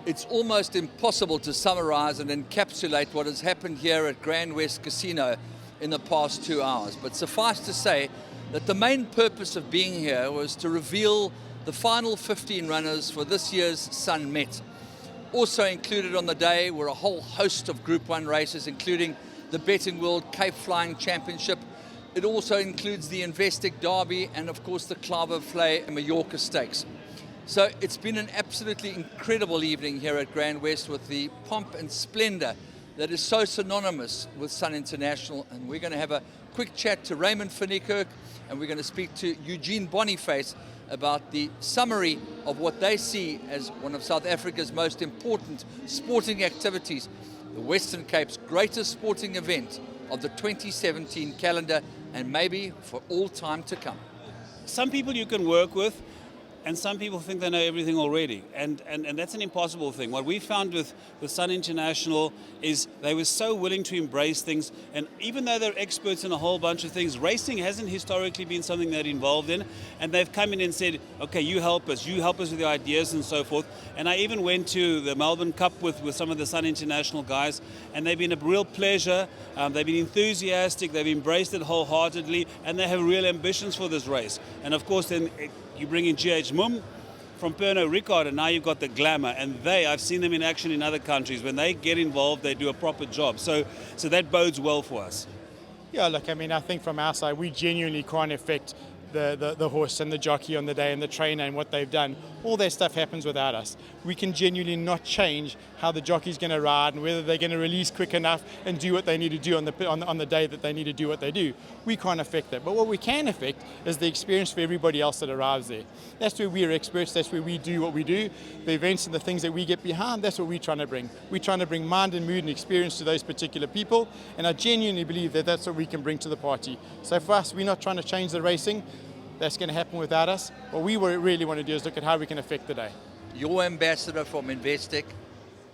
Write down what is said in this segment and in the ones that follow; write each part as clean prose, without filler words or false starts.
It's almost impossible to summarize and encapsulate what has happened here at Grand West Casino in the past 2 hours. But suffice to say that the main purpose of being here was to reveal the final 15 runners for this year's Sun Met. Also included on the day were a whole host of Group 1 races, including the Betting World Cape Flying Championship. It also includes the Investec Derby and, of course, the Clavo Flay Mallorca Stakes. So it's been an absolutely incredible evening here at Grand West with the pomp and splendor that is so synonymous with Sun International. And we're going to have a quick chat to Raymond van Niekerk, and we're going to speak to Eugene Boniface about the summary of what they see as one of South Africa's most important sporting activities, the Western Cape's greatest sporting event of the 2017 calendar, and maybe for all time to come. Some people you can work with, and some people think they know everything already, and that's an impossible thing. What we found with Sun International is they were so willing to embrace things, and even though they're experts in a whole bunch of things, racing hasn't historically been something they're involved in, and they've come in and said, okay, you help us with the ideas and so forth. And I even went to the Melbourne Cup with some of the Sun International guys, and they've been a real pleasure. They've been enthusiastic, they've embraced it wholeheartedly, and they have real ambitions for this race. And of course then you bring in GH Mumm from Pernod Ricard, and now you've got the glamour. And I've seen them in action in other countries. When they get involved, they do a proper job. So that bodes well for us. Yeah, look, I mean, I think from our side, we genuinely can't affect the horse and the jockey on the day and the trainer and what they've done. All that stuff happens without us. We can genuinely not change how the jockey's going to ride and whether they're going to release quick enough and do what they need to do on the day that they need to do what they do. We can't affect that. But what we can affect is the experience for everybody else that arrives there. That's where we're experts. That's where we do what we do. The events and the things that we get behind, that's what we're trying to bring. We're trying to bring mind and mood and experience to those particular people. And I genuinely believe that that's what we can bring to the party. So for us, we're not trying to change the racing. That's going to happen without us. What we really want to do is look at how we can affect the day. Your ambassador from Investec,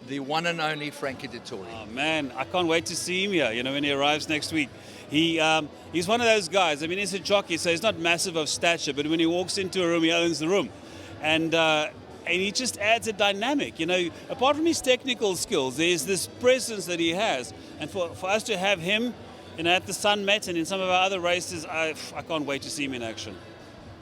the one and only Frankie Dettori. Oh man, I can't wait to see him here, when he arrives next week. He's one of those guys. I mean, he's a jockey, so he's not massive of stature, but when he walks into a room, he owns the room. And he just adds a dynamic. Apart from his technical skills, there's this presence that he has. And for us to have him at the Sun Met and in some of our other races, I can't wait to see him in action.